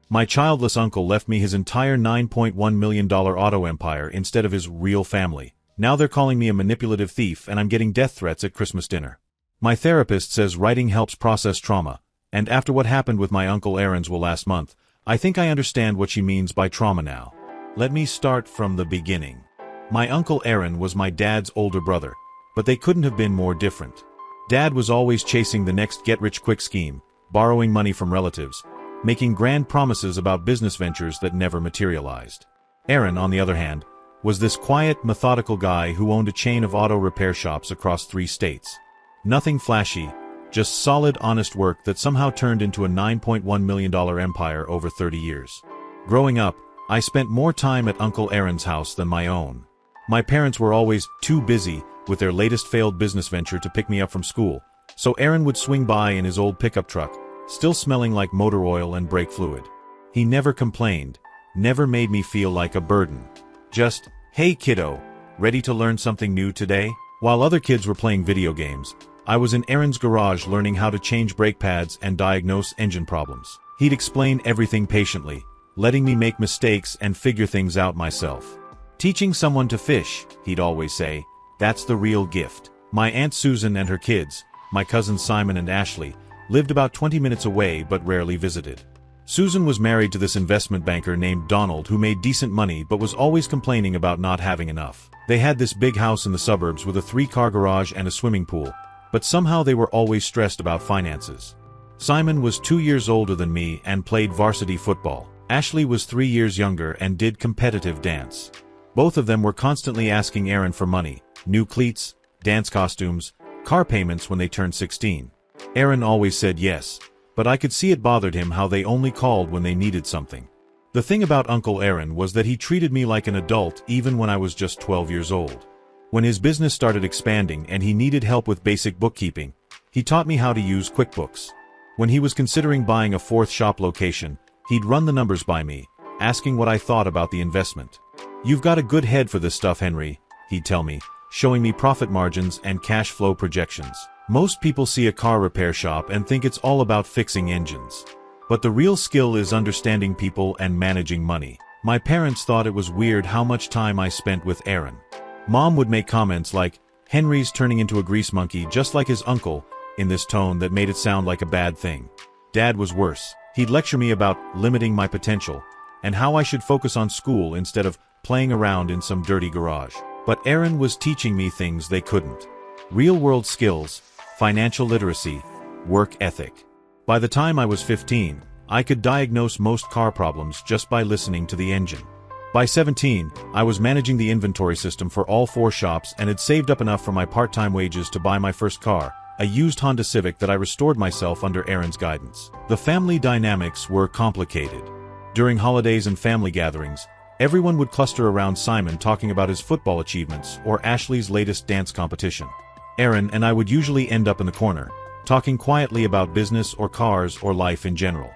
My childless uncle left me his entire $9.1 million auto empire instead of his real family. Now they're calling me a manipulative thief and I'm getting death threats at Christmas dinner. My therapist says writing helps process trauma, and after what happened with my Uncle Aaron's last month, I think I understand what she means by trauma now. Let me start from the beginning. My Uncle Aaron was my dad's older brother, but they couldn't have been more different. Dad was always chasing the next get-rich-quick scheme, borrowing money from relatives, making grand promises about business ventures that never materialized. Aaron, on the other hand, was this quiet, methodical guy who owned a chain of auto repair shops across 3 states. Nothing flashy, just solid, honest work that somehow turned into a $9.1 million empire over 30 years. Growing up, I spent more time at Uncle Aaron's house than my own. My parents were always too busy with their latest failed business venture to pick me up from school, so Aaron would swing by in his old pickup truck, still smelling like motor oil and brake fluid. He never complained, never made me feel like a burden. Just, "Hey kiddo, ready to learn something new today?" While other kids were playing video games, I was in Aaron's garage learning how to change brake pads and diagnose engine problems. He'd explain everything patiently, letting me make mistakes and figure things out myself. "Teaching someone to fish," he'd always say, "that's the real gift." My Aunt Susan and her kids, my cousins Simon and Ashley, lived about 20 minutes away but rarely visited. Susan was married to this investment banker named Donald who made decent money but was always complaining about not having enough. They had this big house in the suburbs with a 3-car garage and a swimming pool, but somehow they were always stressed about finances. Simon was 2 years older than me and played varsity football. Ashley was 3 years younger and did competitive dance. Both of them were constantly asking Aaron for money, new cleats, dance costumes, car payments when they turned 16. Aaron always said yes, but I could see it bothered him how they only called when they needed something. The thing about Uncle Aaron was that he treated me like an adult even when I was just 12 years old. When his business started expanding and he needed help with basic bookkeeping, he taught me how to use QuickBooks. When he was considering buying a 4th shop location, he'd run the numbers by me, asking what I thought about the investment. "You've got a good head for this stuff, Henry," he'd tell me, showing me profit margins and cash flow projections. Most people see a car repair shop and think it's all about fixing engines. But the real skill is understanding people and managing money. My parents thought it was weird how much time I spent with Aaron. Mom would make comments like, "Henry's turning into a grease monkey just like his uncle," in this tone that made it sound like a bad thing. Dad was worse. He'd lecture me about limiting my potential and how I should focus on school instead of playing around in some dirty garage. But Aaron was teaching me things they couldn't. Real-world skills, financial literacy, work ethic. By the time I was 15, I could diagnose most car problems just by listening to the engine. By 17, I was managing the inventory system for all 4 shops and had saved up enough from my part-time wages to buy my first car, a used Honda Civic that I restored myself under Aaron's guidance. The family dynamics were complicated. During holidays and family gatherings, everyone would cluster around Simon talking about his football achievements or Ashley's latest dance competition. Aaron and I would usually end up in the corner, talking quietly about business or cars or life in general.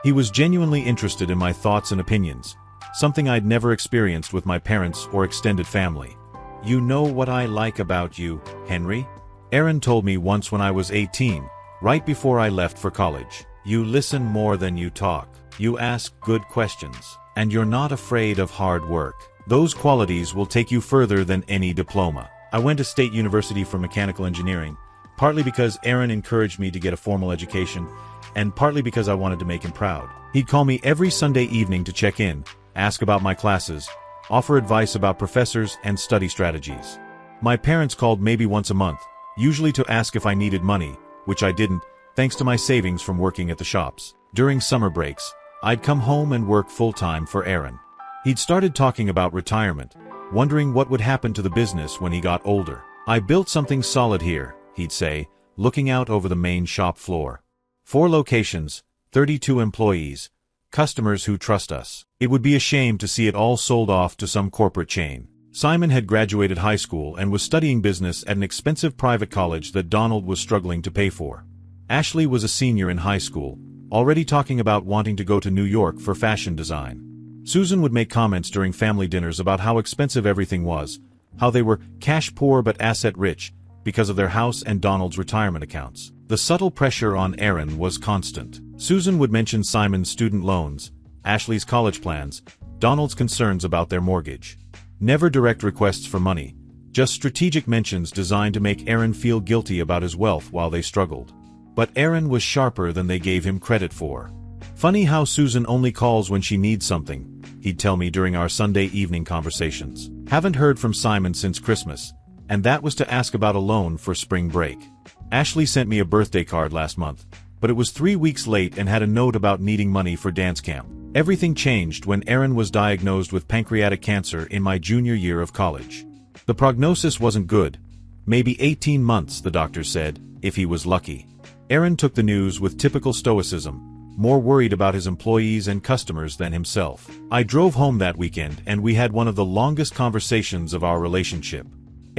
He was genuinely interested in my thoughts and opinions, something I'd never experienced with my parents or extended family. "You know what I like about you, Henry?" Aaron told me once when I was 18, right before I left for college. "You listen more than you talk. You ask good questions. And you're not afraid of hard work. Those qualities will take you further than any diploma." I went to State University for mechanical engineering, partly because Aaron encouraged me to get a formal education, and partly because I wanted to make him proud. He'd call me every Sunday evening to check in, ask about my classes, offer advice about professors and study strategies. My parents called maybe once a month, usually to ask if I needed money, which I didn't, thanks to my savings from working at the shops. During summer breaks, I'd come home and work full-time for Aaron. He'd started talking about retirement, wondering what would happen to the business when he got older. "I built something solid here," he'd say, looking out over the main shop floor. 4 locations, 32 employees, customers who trust us. It would be a shame to see it all sold off to some corporate chain. Simon had graduated high school and was studying business at an expensive private college that Donald was struggling to pay for. Ashley was a senior in high school, already talking about wanting to go to New York for fashion design. Susan would make comments during family dinners about how expensive everything was, how they were cash poor but asset rich because of their house and Donald's retirement accounts. The subtle pressure on Aaron was constant. Susan would mention Simon's student loans, Ashley's college plans, Donald's concerns about their mortgage. Never direct requests for money, just strategic mentions designed to make Aaron feel guilty about his wealth while they struggled. But Aaron was sharper than they gave him credit for. Funny how Susan only calls when she needs something, he'd tell me during our Sunday evening conversations. Haven't heard from Simon since Christmas, and that was to ask about a loan for spring break. Ashley sent me a birthday card last month, but it was 3 weeks late and had a note about needing money for dance camp. Everything changed when Aaron was diagnosed with pancreatic cancer in my junior year of college. The prognosis wasn't good. Maybe 18 months, the doctor said, if he was lucky. Aaron took the news with typical stoicism, more worried about his employees and customers than himself. I drove home that weekend and we had one of the longest conversations of our relationship.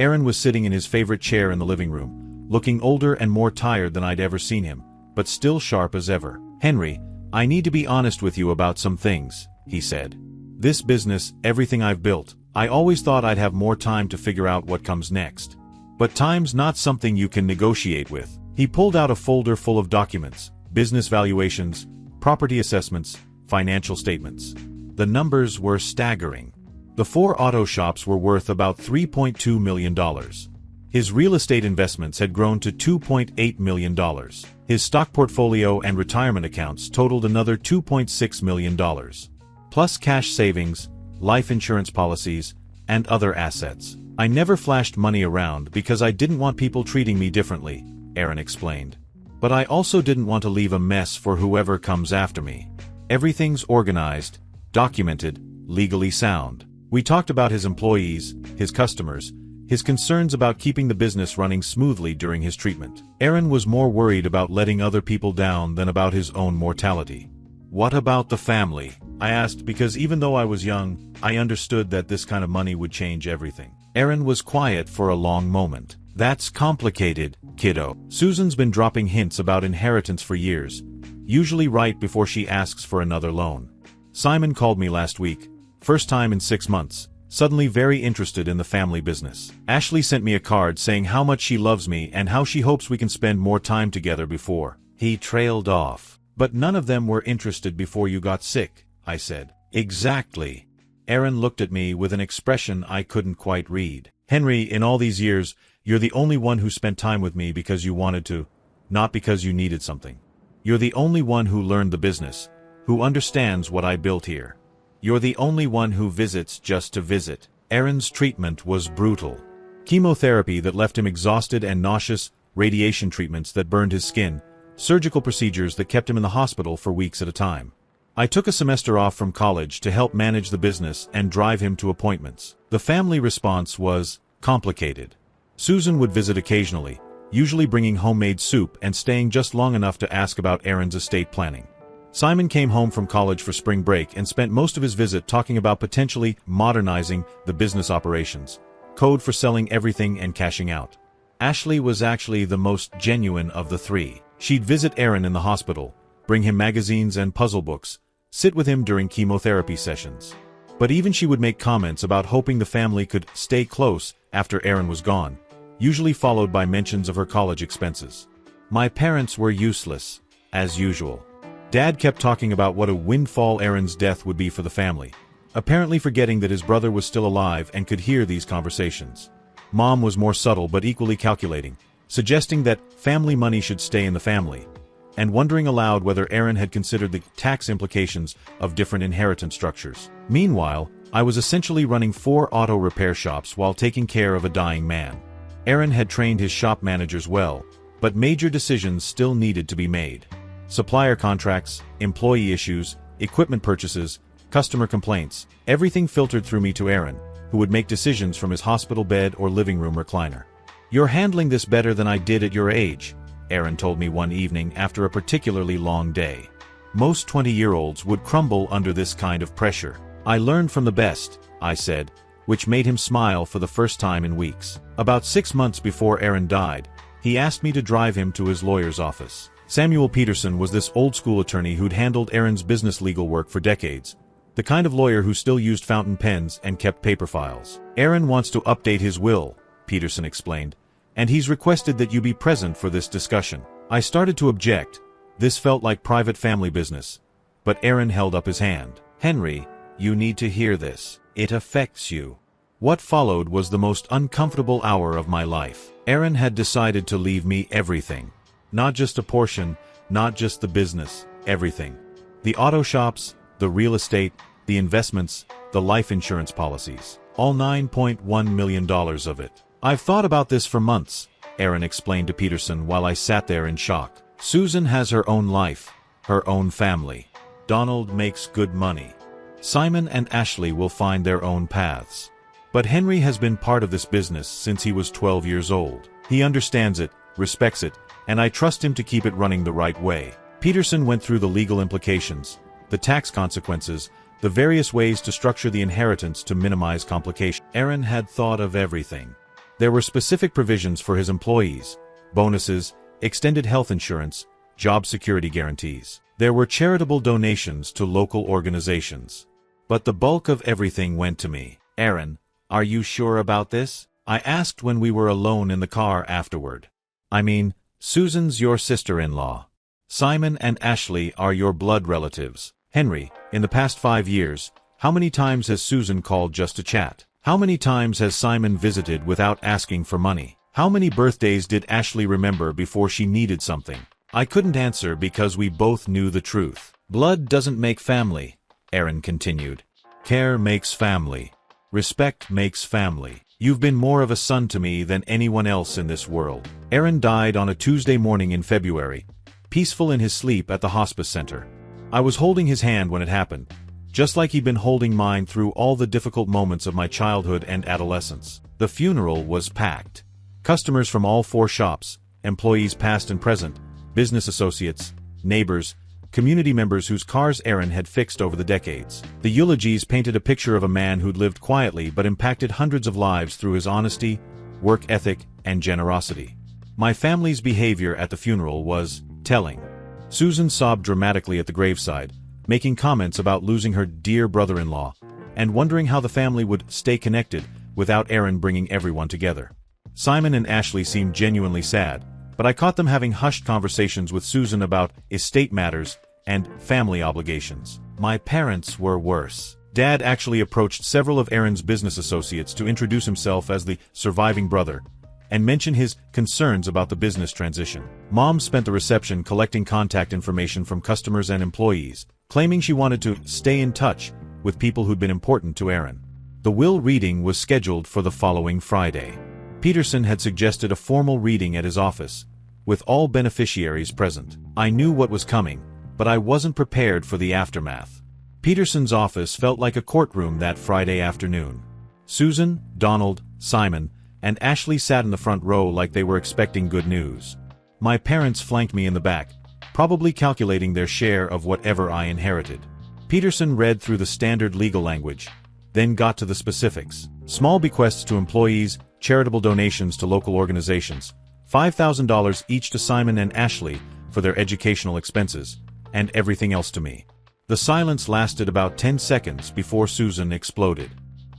Aaron was sitting in his favorite chair in the living room, looking older and more tired than I'd ever seen him, but still sharp as ever. "Henry, I need to be honest with you about some things," he said. "This business, everything I've built, I always thought I'd have more time to figure out what comes next. But time's not something you can negotiate with." He pulled out a folder full of documents, business valuations, property assessments, financial statements. The numbers were staggering. The 4 auto shops were worth about $3.2 million. His real estate investments had grown to $2.8 million. His stock portfolio and retirement accounts totaled another $2.6 million. Plus cash savings, life insurance policies, and other assets. "I never flashed money around because I didn't want people treating me differently," Aaron explained. "But I also didn't want to leave a mess for whoever comes after me. Everything's organized, documented, legally sound." We talked about his employees, his customers, his concerns about keeping the business running smoothly during his treatment. Aaron was more worried about letting other people down than about his own mortality. "What about the family?" I asked, because even though I was young, I understood that this kind of money would change everything. Aaron was quiet for a long moment. "That's complicated, kiddo. Susan's been dropping hints about inheritance for years, usually right before she asks for another loan. Simon called me last week, first time in 6 months, suddenly very interested in the family business. Ashley sent me a card saying how much she loves me and how she hopes we can spend more time together before." He trailed off. "But none of them were interested before you got sick," I said. "Exactly." Aaron looked at me with an expression I couldn't quite read. "Henry, in all these years, you're the only one who spent time with me because you wanted to, not because you needed something. You're the only one who learned the business, who understands what I built here. You're the only one who visits just to visit." Aaron's treatment was brutal. Chemotherapy that left him exhausted and nauseous, radiation treatments that burned his skin, surgical procedures that kept him in the hospital for weeks at a time. I took a semester off from college to help manage the business and drive him to appointments. The family response was complicated. Susan would visit occasionally, usually bringing homemade soup and staying just long enough to ask about Aaron's estate planning. Simon came home from college for spring break and spent most of his visit talking about potentially modernizing the business operations, code for selling everything and cashing out. Ashley was actually the most genuine of the three. She'd visit Aaron in the hospital, bring him magazines and puzzle books, sit with him during chemotherapy sessions. But even she would make comments about hoping the family could stay close after Aaron was gone, usually followed by mentions of her college expenses. My parents were useless, as usual. Dad kept talking about what a windfall Aaron's death would be for the family, apparently forgetting that his brother was still alive and could hear these conversations. Mom was more subtle but equally calculating, suggesting that family money should stay in the family, and wondering aloud whether Aaron had considered the tax implications of different inheritance structures. Meanwhile, I was essentially running 4 auto repair shops while taking care of a dying man. Aaron had trained his shop managers well, but major decisions still needed to be made. Supplier contracts, employee issues, equipment purchases, customer complaints, everything filtered through me to Aaron, who would make decisions from his hospital bed or living room recliner. "You're handling this better than I did at your age," Aaron told me one evening after a particularly long day. "Most 20-year-olds would crumble under this kind of pressure." "I learned from the best," I said, which made him smile for the first time in weeks. About 6 months before Aaron died, he asked me to drive him to his lawyer's office. Samuel Peterson was this old-school attorney who'd handled Aaron's business legal work for decades, the kind of lawyer who still used fountain pens and kept paper files. "Aaron wants to update his will," Peterson explained, "and he's requested that you be present for this discussion." I started to object. This felt like private family business. but Aaron held up his hand. "Henry, you need to hear this. It affects you." What followed was the most uncomfortable hour of my life. Aaron had decided to leave me everything. Not just a portion, not just the business, everything. The auto shops, the real estate, the investments, the life insurance policies. All $9.1 million of it. "I've thought about this for months," Aaron explained to Peterson while I sat there in shock. "Susan has her own life, her own family. Donald makes good money. Simon and Ashley will find their own paths. But Henry has been part of this business since he was 12 years old. He understands it, respects it, and I trust him to keep it running the right way." Peterson went through the legal implications, the tax consequences, the various ways to structure the inheritance to minimize complication. Aaron had thought of everything. There were specific provisions for his employees, bonuses, extended health insurance, job security guarantees. There were charitable donations to local organizations. But the bulk of everything went to me. "Aaron, are you sure about this?" I asked when we were alone in the car afterward. "I mean, Susan's your sister-in-law. Simon and Ashley are your blood relatives. Henry, in the past 5 years, how many times has Susan called just to chat? How many times has Simon visited without asking for money? How many birthdays did Ashley remember before she needed something?" I couldn't answer because we both knew the truth. "Blood doesn't make family," Aaron continued. "Care makes family. Respect makes family. You've been more of a son to me than anyone else in this world." Aaron died on a Tuesday morning in February, peaceful in his sleep at the hospice center. I was holding his hand when it happened, just like he'd been holding mine through all the difficult moments of my childhood and adolescence. The funeral was packed. Customers from all 4 shops, employees past and present, business associates, neighbors, community members whose cars Aaron had fixed over the decades. The eulogies painted a picture of a man who'd lived quietly but impacted hundreds of lives through his honesty, work ethic, and generosity. My family's behavior at the funeral was telling. Susan sobbed dramatically at the graveside, making comments about losing her dear brother-in-law, and wondering how the family would stay connected without Aaron bringing everyone together. Simon and Ashley seemed genuinely sad, but I caught them having hushed conversations with Susan about estate matters and family obligations. My parents were worse. Dad actually approached several of Aaron's business associates to introduce himself as the surviving brother and mention his concerns about the business transition. Mom spent the reception collecting contact information from customers and employees, claiming she wanted to stay in touch with people who'd been important to Aaron. The will reading was scheduled for the following Friday. Peterson had suggested a formal reading at his office, with all beneficiaries present. I knew what was coming, but I wasn't prepared for the aftermath. Peterson's office felt like a courtroom that Friday afternoon. Susan, Donald, Simon, and Ashley sat in the front row like they were expecting good news. My parents flanked me in the back, probably calculating their share of whatever I inherited. Peterson read through the standard legal language, then got to the specifics. Small bequests to employees, charitable donations to local organizations, $5,000 each to Simon and Ashley for their educational expenses, and everything else to me. The silence lasted about 10 seconds before Susan exploded.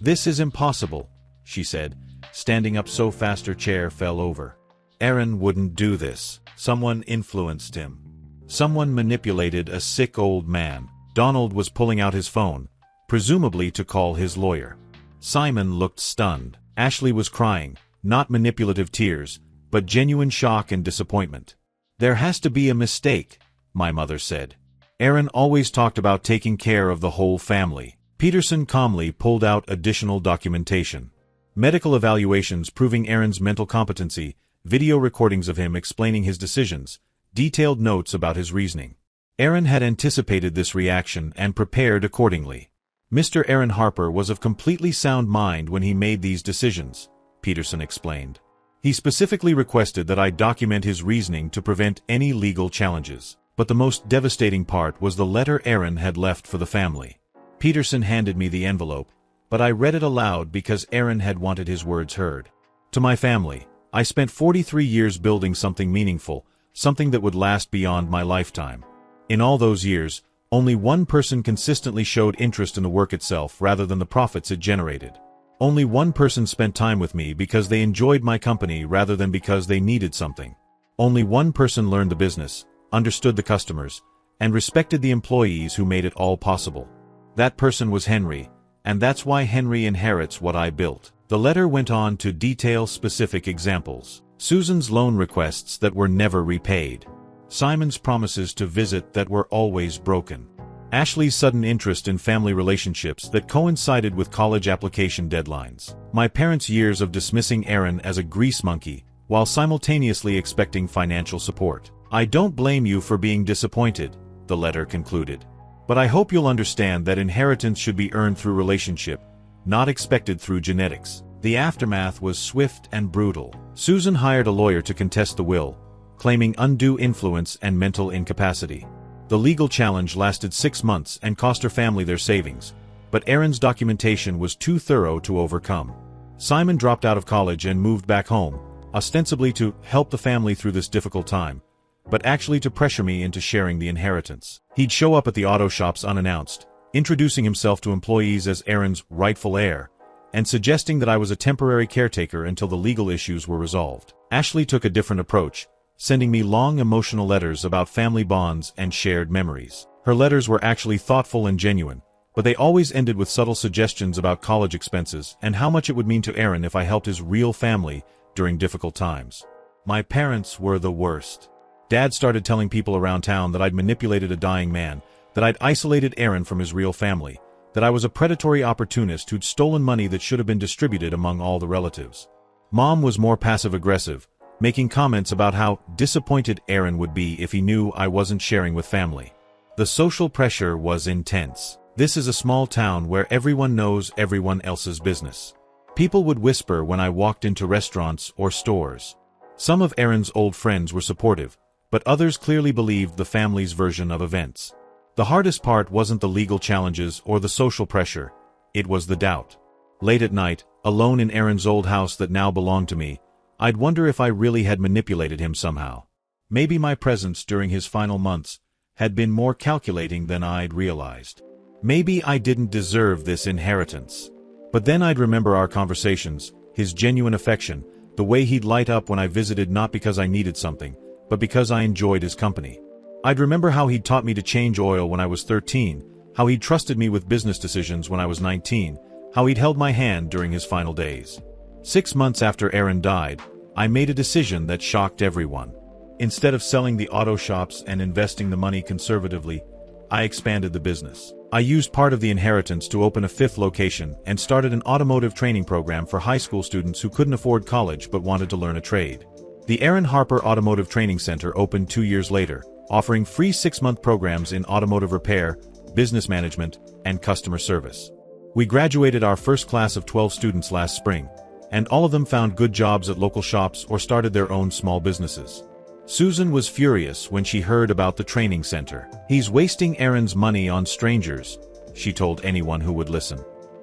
"This is impossible," she said, standing up so fast her chair fell over. "Aaron wouldn't do this. Someone influenced him. Someone manipulated a sick old man." Donald was pulling out his phone, presumably to call his lawyer. Simon looked stunned. Ashley was crying, not manipulative tears, but genuine shock and disappointment. "There has to be a mistake," my mother said. "Aaron always talked about taking care of the whole family." Peterson calmly pulled out additional documentation. Medical evaluations proving Aaron's mental competency, video recordings of him explaining his decisions, detailed notes about his reasoning. Aaron had anticipated this reaction and prepared accordingly. "Mr. Aaron Harper was of completely sound mind when he made these decisions," Peterson explained. "He specifically requested that I document his reasoning to prevent any legal challenges. But the most devastating part was the letter Aaron had left for the family." Peterson handed me the envelope, but I read it aloud because Aaron had wanted his words heard. "To my family, I spent 43 years building something meaningful, something that would last beyond my lifetime. In all those years, only one person consistently showed interest in the work itself rather than the profits it generated. Only one person spent time with me because they enjoyed my company rather than because they needed something. Only one person learned the business, understood the customers, and respected the employees who made it all possible. That person was Henry, and that's why Henry inherits what I built. The letter went on to detail specific examples. Susan's loan requests that were never repaid. Simon's promises to visit that were always broken. Ashley's sudden interest in family relationships that coincided with college application deadlines. My parents' years of dismissing Aaron as a grease monkey, while simultaneously expecting financial support. I don't blame you for being disappointed, the letter concluded. But I hope you'll understand that inheritance should be earned through relationship, not expected through genetics. The aftermath was swift and brutal. Susan hired a lawyer to contest the will, claiming undue influence and mental incapacity. The legal challenge lasted 6 months and cost her family their savings, but Aaron's documentation was too thorough to overcome. Simon dropped out of college and moved back home, ostensibly to help the family through this difficult time, but actually to pressure me into sharing the inheritance. He'd show up at the auto shops unannounced, introducing himself to employees as Aaron's rightful heir, and suggesting that I was a temporary caretaker until the legal issues were resolved. Ashley took a different approach, sending me long emotional letters about family bonds and shared memories. Her letters were actually thoughtful and genuine, but they always ended with subtle suggestions about college expenses and how much it would mean to Aaron if I helped his real family during difficult times. My parents were the worst. Dad started telling people around town that I'd manipulated a dying man, that I'd isolated Aaron from his real family, that I was a predatory opportunist who'd stolen money that should have been distributed among all the relatives. Mom was more passive-aggressive, making comments about how disappointed Aaron would be if he knew I wasn't sharing with family. The social pressure was intense. This is a small town where everyone knows everyone else's business. People would whisper when I walked into restaurants or stores. Some of Aaron's old friends were supportive, but others clearly believed the family's version of events. The hardest part wasn't the legal challenges or the social pressure, it was the doubt. Late at night, alone in Aaron's old house that now belonged to me, I'd wonder if I really had manipulated him somehow. Maybe my presence during his final months had been more calculating than I'd realized. Maybe I didn't deserve this inheritance. But then I'd remember our conversations, his genuine affection, the way he'd light up when I visited not because I needed something, but because I enjoyed his company. I'd remember how he'd taught me to change oil when I was 13, how he'd trusted me with business decisions when I was 19, how he'd held my hand during his final days. 6 months after Aaron died, I made a decision that shocked everyone. Instead of selling the auto shops and investing the money conservatively, I expanded the business. I used part of the inheritance to open a 5th location and started an automotive training program for high school students who couldn't afford college but wanted to learn a trade. The Aaron Harper Automotive Training Center opened 2 years later, offering free 6-month programs in automotive repair, business management, and customer service. We graduated our first class of 12 students last spring, and all of them found good jobs at local shops or started their own small businesses. Susan was furious when she heard about the training center. "He's wasting Aaron's money on strangers," she told anyone who would listen.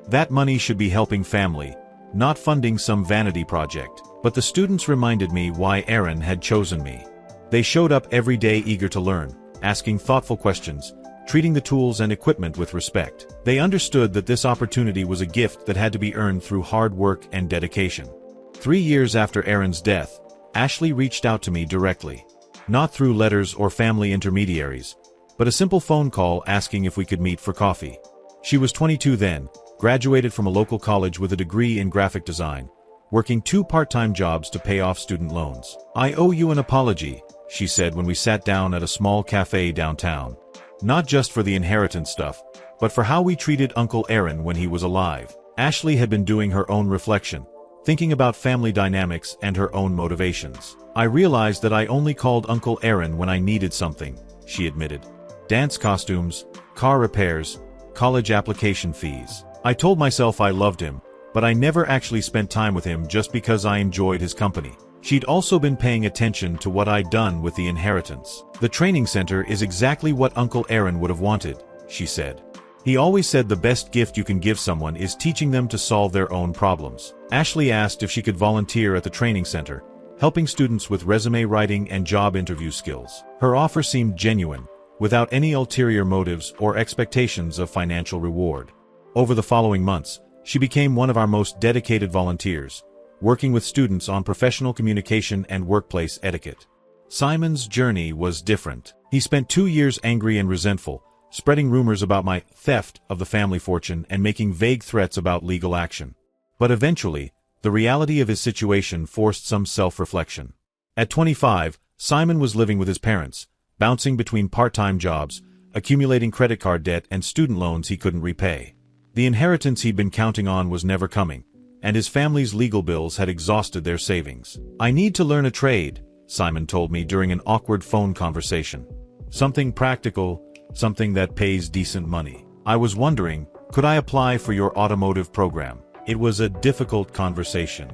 "That money should be helping family, not funding some vanity project." But the students reminded me why Aaron had chosen me. They showed up every day eager to learn, asking thoughtful questions, treating the tools and equipment with respect. They understood that this opportunity was a gift that had to be earned through hard work and dedication. 3 years after Aaron's death, Ashley reached out to me directly. Not through letters or family intermediaries, but a simple phone call asking if we could meet for coffee. She was 22 then, graduated from a local college with a degree in graphic design, working 2 part-time jobs to pay off student loans. "I owe you an apology," she said when we sat down at a small cafe downtown. "Not just for the inheritance stuff, but for how we treated Uncle Aaron when he was alive." Ashley had been doing her own reflection, thinking about family dynamics and her own motivations. "I realized that I only called Uncle Aaron when I needed something," she admitted. "Dance costumes, car repairs, college application fees. I told myself I loved him, but I never actually spent time with him just because I enjoyed his company." She'd also been paying attention to what I'd done with the inheritance. "The training center is exactly what Uncle Aaron would have wanted," she said. "He always said the best gift you can give someone is teaching them to solve their own problems." Ashley asked if she could volunteer at the training center, helping students with resume writing and job interview skills. Her offer seemed genuine, without any ulterior motives or expectations of financial reward. Over the following months, she became one of our most dedicated volunteers, working with students on professional communication and workplace etiquette. Simon's journey was different. He spent 2 years angry and resentful, spreading rumors about my theft of the family fortune and making vague threats about legal action. But eventually, the reality of his situation forced some self-reflection. At 25, Simon was living with his parents, bouncing between part-time jobs, accumulating credit card debt and student loans he couldn't repay. The inheritance he'd been counting on was never coming, and his family's legal bills had exhausted their savings. "I need to learn a trade," Simon told me during an awkward phone conversation. "Something practical, something that pays decent money." I was wondering, could I apply for your automotive program? It was a difficult conversation.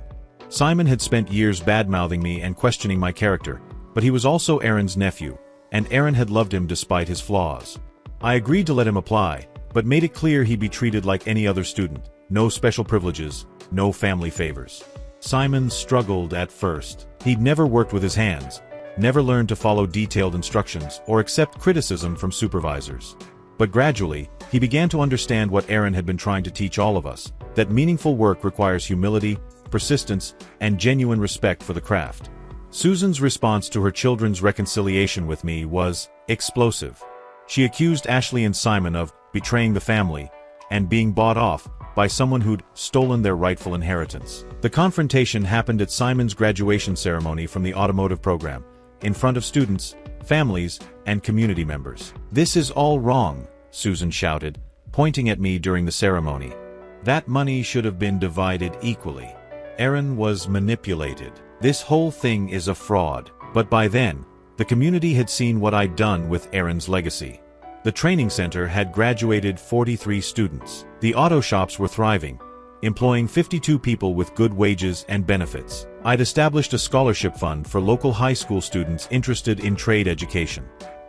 Simon had spent years bad-mouthing me and questioning my character, but he was also Aaron's nephew, and Aaron had loved him despite his flaws. I agreed to let him apply, but made it clear he'd be treated like any other student, no special privileges, no family favors. Simon struggled at first. He'd never worked with his hands, never learned to follow detailed instructions or accept criticism from supervisors. But gradually, he began to understand what Aaron had been trying to teach all of us, that meaningful work requires humility, persistence, and genuine respect for the craft. Susan's response to her children's reconciliation with me was explosive. She accused Ashley and Simon of betraying the family and being bought off by someone who'd stolen their rightful inheritance. The confrontation happened at Simon's graduation ceremony from the automotive program, in front of students, families, and community members. "This is all wrong," Susan shouted, pointing at me during the ceremony. "That money should have been divided equally. Aaron was manipulated. This whole thing is a fraud." But by then, the community had seen what I'd done with Aaron's legacy. The training center had graduated 43 students. The auto shops were thriving, employing 52 people with good wages and benefits. I'd established a scholarship fund for local high school students interested in trade education.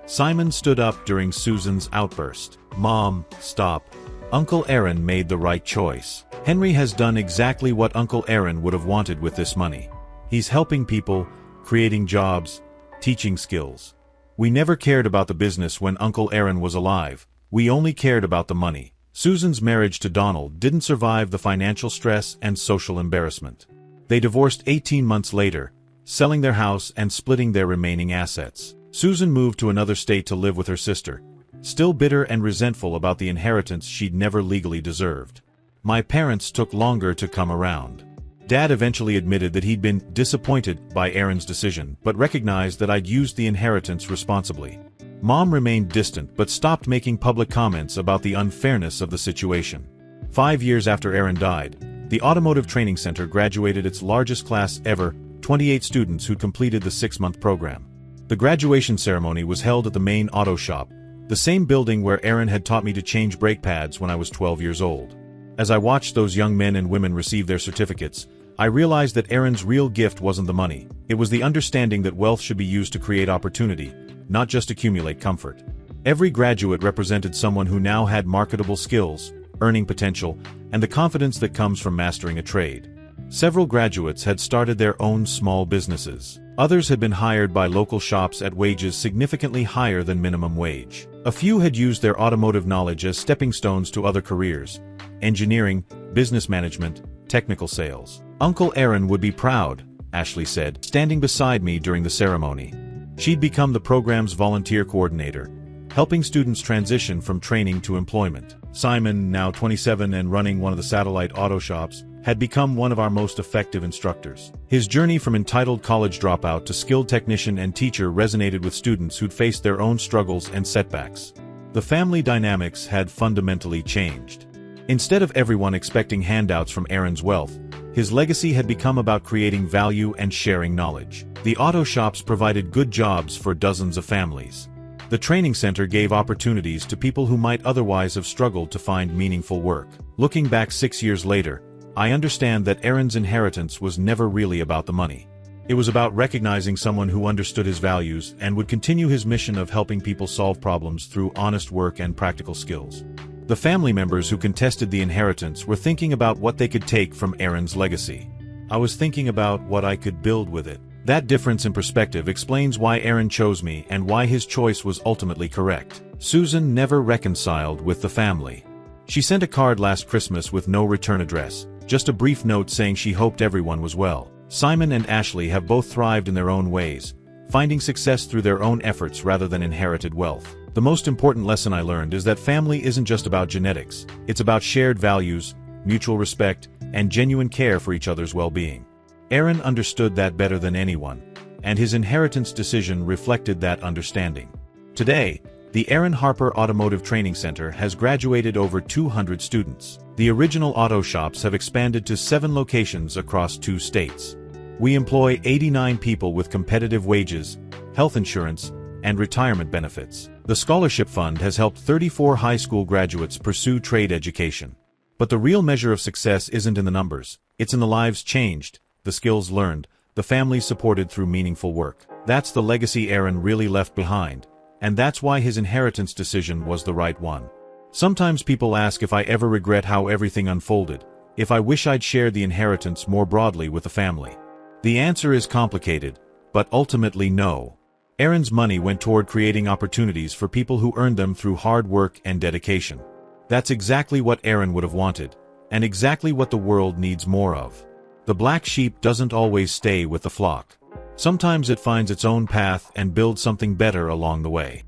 Simon stood up during Susan's outburst. "Mom, stop. Uncle Aaron made the right choice. Henry has done exactly what Uncle Aaron would have wanted with this money. He's helping people, creating jobs, teaching skills. We never cared about the business when Uncle Aaron was alive. We only cared about the money." Susan's marriage to Donald didn't survive the financial stress and social embarrassment. They divorced 18 months later, selling their house and splitting their remaining assets. Susan moved to another state to live with her sister, still bitter and resentful about the inheritance she'd never legally deserved. My parents took longer to come around. Dad eventually admitted that he'd been disappointed by Aaron's decision, but recognized that I'd used the inheritance responsibly. Mom remained distant but stopped making public comments about the unfairness of the situation. 5 years after Aaron died, the Automotive Training Center graduated its largest class ever, 28 students who'd completed the 6-month program. The graduation ceremony was held at the main auto shop, the same building where Aaron had taught me to change brake pads when I was 12 years old. As I watched those young men and women receive their certificates, I realized that Aaron's real gift wasn't the money. It was the understanding that wealth should be used to create opportunity, not just accumulate comfort. Every graduate represented someone who now had marketable skills, earning potential, and the confidence that comes from mastering a trade. Several graduates had started their own small businesses. Others had been hired by local shops at wages significantly higher than minimum wage. A few had used their automotive knowledge as stepping stones to other careers: engineering, business management, technical sales. "Uncle Aaron would be proud," Ashley said, standing beside me during the ceremony. She'd become the program's volunteer coordinator, helping students transition from training to employment. Simon, now 27 and running one of the satellite auto shops, had become one of our most effective instructors. His journey from entitled college dropout to skilled technician and teacher resonated with students who'd faced their own struggles and setbacks. The family dynamics had fundamentally changed. Instead of everyone expecting handouts from Aaron's wealth, his legacy had become about creating value and sharing knowledge. The auto shops provided good jobs for dozens of families. The training center gave opportunities to people who might otherwise have struggled to find meaningful work. Looking back 6 years later, I understand that Aaron's inheritance was never really about the money. It was about recognizing someone who understood his values and would continue his mission of helping people solve problems through honest work and practical skills. The family members who contested the inheritance were thinking about what they could take from Aaron's legacy. I was thinking about what I could build with it. That difference in perspective explains why Aaron chose me and why his choice was ultimately correct. Susan never reconciled with the family. She sent a card last Christmas with no return address, just a brief note saying she hoped everyone was well. Simon and Ashley have both thrived in their own ways, finding success through their own efforts rather than inherited wealth. The most important lesson I learned is that family isn't just about genetics, it's about shared values, mutual respect, and genuine care for each other's well-being. Aaron understood that better than anyone, and his inheritance decision reflected that understanding. Today, the Aaron Harper Automotive Training Center has graduated over 200 students. The original auto shops have expanded to 7 locations across 2 states. We employ 89 people with competitive wages, health insurance, and retirement benefits. The scholarship fund has helped 34 high school graduates pursue trade education. But the real measure of success isn't in the numbers, it's in the lives changed, the skills learned, the families supported through meaningful work. That's the legacy Aaron really left behind, and that's why his inheritance decision was the right one. Sometimes people ask if I ever regret how everything unfolded, if I wish I'd shared the inheritance more broadly with the family. The answer is complicated, but ultimately no. Aaron's money went toward creating opportunities for people who earned them through hard work and dedication. That's exactly what Aaron would have wanted, and exactly what the world needs more of. The black sheep doesn't always stay with the flock. Sometimes it finds its own path and builds something better along the way.